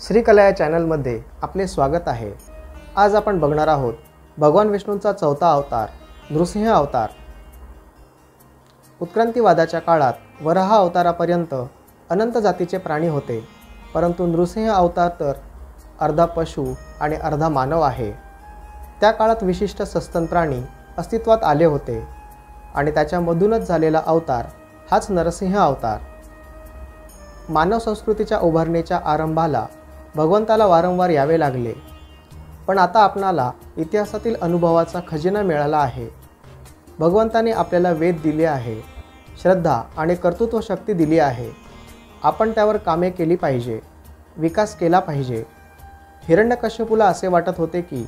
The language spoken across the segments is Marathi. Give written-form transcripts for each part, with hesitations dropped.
श्रीकला या चॅनलमध्ये आपले स्वागत आहे। आज आपण बघणार आहोत भगवान विष्णूंचा चौथा अवतार नृसिंह अवतार। उत्क्रांतीवादाच्या काळात वराह अवतारापर्यंत अनंत जातीचे प्राणी होते, परंतु नृसिंह अवतार तर अर्धा पशु आणि अर्धा मानव आहे। त्या काळात विशिष्ट सस्तन प्राणी अस्तित्वात आले होते आणि त्याच्यामधूनच झालेला अवतार हाच नरसिंह अवतार। मानव संस्कृतीच्या उभारणीच्या आरंभाला भगवंताला वारंवार यावे लागले, पण आता आपणाला इतिहासातील अनुभवाचा खजिना मिळाला आहे। भगवंताने आपल्याला वेद दिले आहे, श्रद्धा आणि कर्तृत्व शक्ती दिली आहे। आपण त्यावर कामे केली पाहिजे, विकास केला पाहिजे। हिरण्यकश्यपूला असे वाटत होते की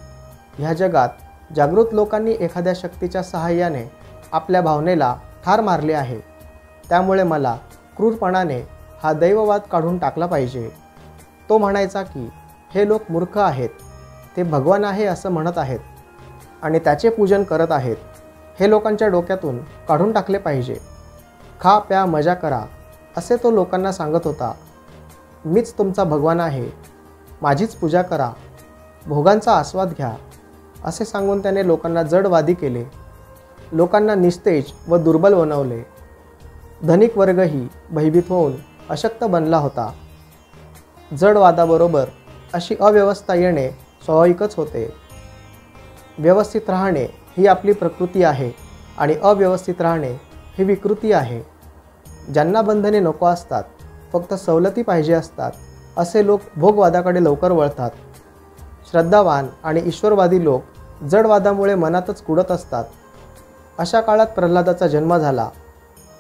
ह्या जगात जागृत लोकांनी एखाद्या शक्तीच्या सहाय्याने आपल्या भावनेला ठार मारले आहे, त्यामुळे मला क्रूरपणाने हा दैववाद काढून टाकला पाहिजे। तो म्हणायचा की हे लोक मूर्ख आहेत, ते भगवान आहे असं म्हणत आहेत आणि त्याचे पूजन करत आहेत। हे लोकांच्या डोक्यातून काढून टाकले पाहिजे। खा प्या मजा करा असे तो लोकांना सांगत होता। मीच तुमचा भगवान आहे, माझीच पूजा करा, भोगांचा आस्वाद घ्या असे सांगून त्याने लोकांना जडवादी केले, लोकांना निस्तेज व दुर्बल बनवले। धनिक वर्गही भयभीत होऊन अशक्त बनला होता। जडवादाबरोबर अशी अव्यवस्था येणे स्वाभाविकच होते। व्यवस्थित राहणे ही आपली प्रकृती आहे आणि अव्यवस्थित राहणे ही विकृती आहे। ज्यांना बंधने नको असतात, फक्त सवलती पाहिजे असतात, असे लोक भोगवादाकडे लवकर वळतात। श्रद्धावान आणि ईश्वरवादी लोक जडवादामुळे मनातच कुडत असतात। अशा काळात प्रल्हादाचा जन्म झाला।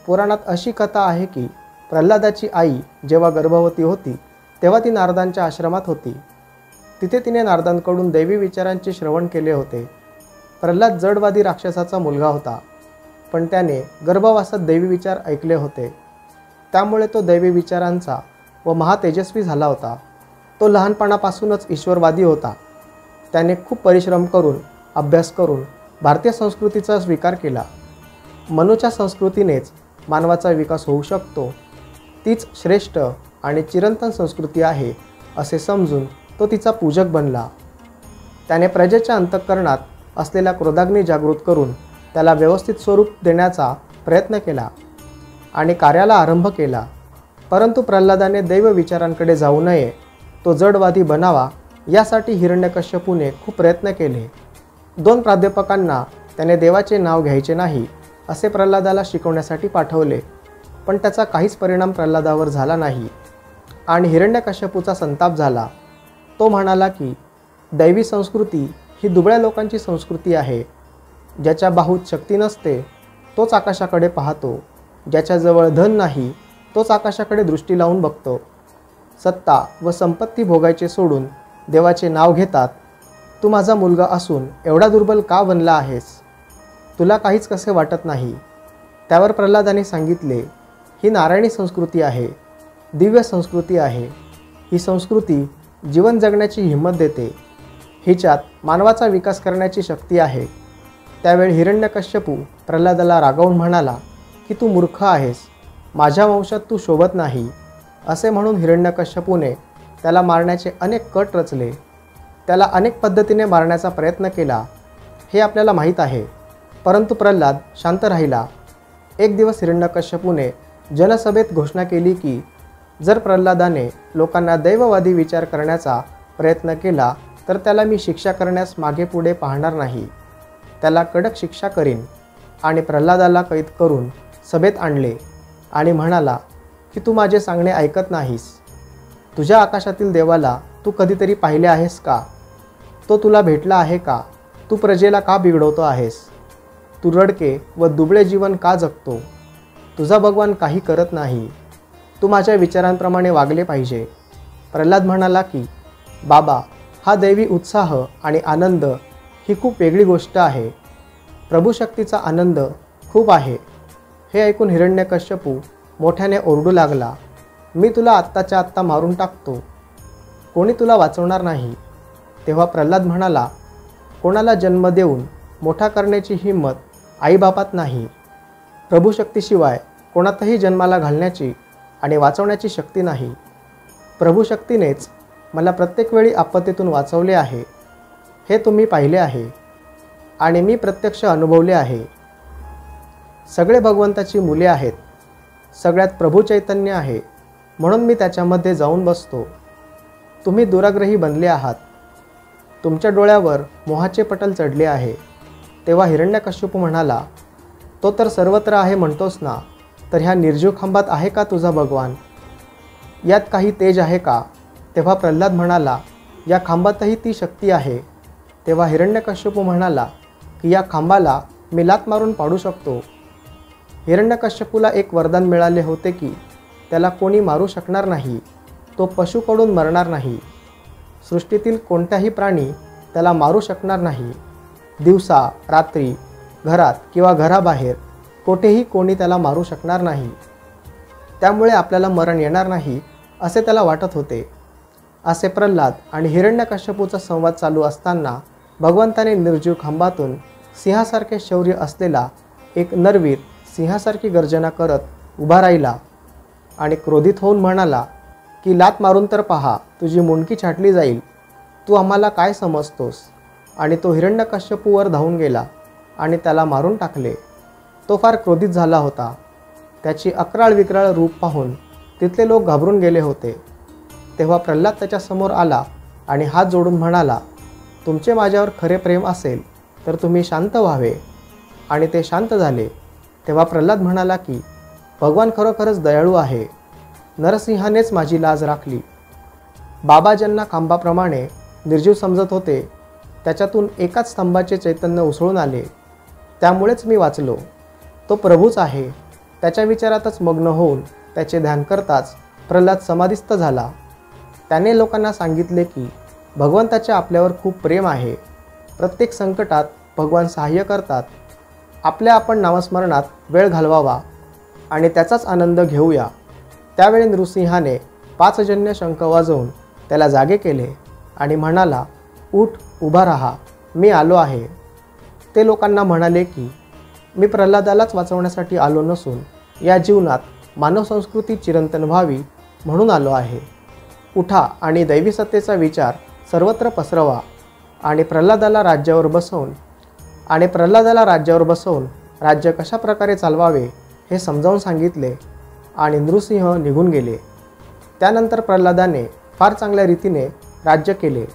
पुराणात अशी कथा आहे की प्रल्हादाची आई जेव्हा गर्भवती होती तेव्हा ती नारदांच्या आश्रमात होती। तिथे तिने नारदांकडून दैवी विचारांचे श्रवण केले होते। प्रल्हाद जडवादी राक्षसाचा मुलगा होता, पण त्याने गर्भवासात दैवी विचार ऐकले होते, त्यामुळे तो दैवी विचारांचा व महातेजस्वी झाला होता। तो लहानपणापासूनच ईश्वरवादी होता। त्याने खूप परिश्रम करून अभ्यास करून भारतीय संस्कृतीचा स्वीकार केला। मनुच्या संस्कृतीनेच मानवाचा विकास होऊ शकतो, तीच श्रेष्ठ आणि चिरंतन संस्कृती आहे असे समजून तो तिचा पूजक बनला। त्याने प्रजेच्या अंतःकरणात असलेल्या क्रोधाग्नी जागृत करून त्याला व्यवस्थित स्वरूप देण्याचा प्रयत्न केला आणि कार्याला आरंभ केला। परंतु प्रल्हादाने दैव विचारांकडे जाऊ नये, तो जडवादी बनावा यासाठी हिरण्यकश्यपूने खूप प्रयत्न केले। 2 प्राध्यापकांना त्याने देवाचे नाव घ्यायचे नाही असे प्रल्हादाला शिकवण्यासाठी पाठवले, पण त्याचा काहीच परिणाम प्रल्हादावर झाला नाही आणि हिरण्यकश्यपूचा संताप झाला। तो म्हणाला की दैवी संस्कृती ही दुबळ्या लोकांची संस्कृती आहे। ज्याच्या बाहूत शक्ती नसते तोच आकाशाकडे पाहतो, ज्याच्याजवळ धन नाही तोच आकाशाकडे दृष्टी लावून बघतो। सत्ता व संपत्ती भोगायचे सोडून देवाचे नाव घेतात। तू माझा मुलगा असून एवढा दुर्बल का बनला आहेस? तुला काहीच कसे वाटत नाही? त्यावर प्रल्हादाने सांगितले, ही नारायणी संस्कृती आहे, दिव्य संस्कृती आहे। ही संस्कृती जीवन जगण्याची हिंमत देते, हिच्यात मानवाचा विकास करण्याची शक्ती आहे। त्यावेळी हिरण्यकश्यपू प्रल्हादाला रागावून म्हणाला की तू मूर्ख आहेस, माझ्या वंशात तू शोभत नाही असे म्हणून हिरण्यकश्यपूने त्याला मारण्याचे अनेक कट रचले। त्याला अनेक पद्धतीने मारण्याचा प्रयत्न केला हे आपल्याला माहीत आहे, परंतु प्रल्हाद शांत राहिला। एक दिवस हिरण्यकश्यपूने जनसभेत घोषणा केली की जर प्रल्हादाने लोकांना दैववादी विचार करण्याचा प्रयत्न केला तर त्याला मी शिक्षा करण्यास मागे पुढे पाहणार नाही, त्याला कडक शिक्षा करीन। आणि प्रल्हादाला कैद करून सभेत आणले आणि म्हणाला की तू माझे सांगणे ऐकत नाहीस। तुझ्या आकाशातील देवाला तू कधीतरी पाहिले आहेस का? तो तुला भेटला आहे का? तू प्रजेला का बिघडवतो आहेस? तू रडके व दुबळे जीवन का जगतो? तुझा भगवान काही करत नाही, तू माझ्या विचारांप्रमाणे वागले पाहिजे। प्रल्हाद म्हणाला की बाबा, हा दैवी उत्साह आणि आनंद ही खूप वेगळी गोष्ट आहे। प्रभूशक्तीचा आनंद खूप आहे। हे ऐकून हिरण्यकश्यपू मोठ्याने ओरडू लागला, मी तुला आत्ताच्या आत्ता मारून टाकतो, कोणी तुला वाचवणार नाही। तेव्हा प्रल्हाद म्हणाला, कोणाला जन्म देऊन मोठा करण्याची हिंमत आईबापात नाही। प्रभूशक्तीशिवाय कोणातही जन्माला घालण्याची आणि वाचवण्याची शक्ती नाही। प्रभूशक्तीनेच मला प्रत्येक वेळी आपत्तीतून वाचवले आहे, हे तुम्ही पाहिले आहे आणि मी प्रत्यक्ष अनुभवले आहे. सगळे भगवंताची मुले आहेत. सगळ्यात प्रभू चैतन्य आहे, म्हणून मी त्याच्यामध्ये जाऊन बसतो. तुम्ही दुराग्रही बनले आहात. तुमच्या डोळ्यावर मोहाचे पटल चढले आहे. तेव्हा हिरण्यकश्यपू म्हणाला, तो तर सर्वत्र आहे म्हणतोस ना, तर ह्या निर्जीव खांबात आहे का तुझा भगवान? यात काही तेज आहे का? तेव्हा प्रल्हाद म्हणाला, या खांबातही ती शक्ती आहे. तेव्हा हिरण्यकश्यपू म्हणाला की या खांबाला मी लात मारून पाडू शकतो. हिरण्यकश्यपूला एक वरदान मिळाले होते की त्याला कोणी मारू शकणार नाही. तो पशुकडून मरणार नाही. सृष्टीतील कोणताही प्राणी त्याला मारू शकणार नाही. दिवसा रात्री, घरात किंवा घराबाहेर कोठेही कोणी त्याला मारू शकणार नाही. त्यामुळे आपल्याला मरण येणार नाही असे त्याला वाटत होते. असे प्रल्हाद आणि हिरण्यकश्यपूचा संवाद चालू असताना भगवंताने निर्जीव खांबातून सिंहासारखे शौर्य असलेला एक नरवीर सिंहासारखी गर्जना करत उभा राहिला आणि क्रोधित होऊन म्हणाला की लात मारून तर पहा, तुझी मुंडकी छाटली जाईल. तू आम्हाला काय समजतोस? आणि तो हिरण्यकश्यपूवर धावून गेला आणि त्याला मारून टाकले. तो फार क्रोधित झाला होता. त्याची अक्राळ विक्राळ रूप पाहून तिथले लोक घाबरून गेले होते. तेव्हा प्रल्हाद त्याच्यासमोर आला आणि हात जोडून म्हणाला, तुमचे माझ्यावर खरे प्रेम असेल तर तुम्ही शांत व्हावे. आणि ते शांत झाले. तेव्हा प्रल्हाद म्हणाला की भगवान खरोखरच दयाळू आहे. नरसिंहानेच माझी लाज राखली. बाबा ज्यांना खांबाप्रमाणे निर्जीव समजत होते त्याच्यातून एकाच स्तंभाचे चैतन्य उसळून आले. त्यामुळेच मी वाचलो. तो प्रभूच आहे. त्याच्या विचारातच मग्न होऊन त्याचे ध्यान करताच प्रल्हाद समाधिस्थ झाला. त्याने लोकांना सांगितले की भगवंताचे आपल्यावर खूप प्रेम आहे. प्रत्येक संकटात भगवान सहाय्य करतात. आपल्या आपण नामस्मरणात वेळ घालवावा आणि त्याचाच आनंद घेऊया. त्यावेळी नृसिंहाने 5 जन्य शंख वाजवून त्याला जागे केले आणि म्हणाला, उठ, उभा राहा, मी आलो आहे. ते लोकांना म्हणाले की मी प्रल्हादालाच वाचवण्यासाठी आलो नसून या जीवनात मानव संस्कृती चिरंतन व्हावी म्हणून आलो आहे. उठा आणि दैवी सत्तेचा विचार सर्वत्र पसरवा. आणि प्रल्हादाला राज्यावर बसवून राज्य कशा प्रकारे चालवावे हे समजावून सांगितले आणि नृसिंह निघून गेले. त्यानंतर प्रल्हादाने फार चांगल्या रीतीने राज्य केले.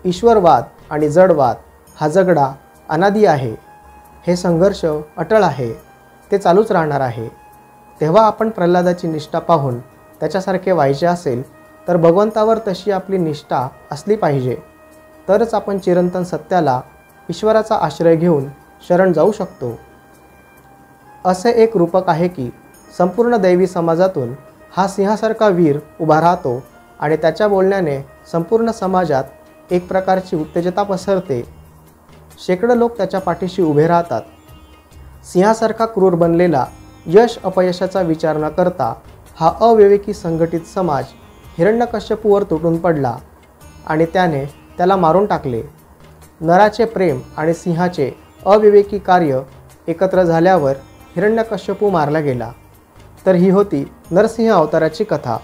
ईश्वरवाद आणि जडवाद हा झगडा अनादी आहे. हे संघर्ष अटळ आहे. ते चालूच राहणार आहे. तेव्हा आपण प्रल्हादाची निष्ठा पाहून त्याच्यासारखे व्हायचे असेल तर भगवंतावर तशी आपली निष्ठा असली पाहिजे. तरच आपण चिरंतन सत्याला, ईश्वराचा आश्रय घेऊन शरण जाऊ शकतो. असे एक रूपक आहे की संपूर्ण दैवी समाजातून हा सिंहासारखा वीर उभा राहतो आणि त्याच्या बोलण्याने संपूर्ण समाजात एक प्रकारची उत्तेजता पसरते. शेकडो लोक त्याच्या पाठीशी उभे राहतात. सिंहासारखा क्रूर बनलेला यश अपयशाचा विचार न करता हा अविवेकी संघटित समाज हिरण्यकश्यपूवर तुटून पडला आणि त्याने त्याला मारून टाकले. नराचे प्रेम आणि सिंहाचे अविवेकी कार्य एकत्र झाल्यावर हिरण्यकश्यपू मारला गेला. तर ही होती नरसिंह अवताराची कथा.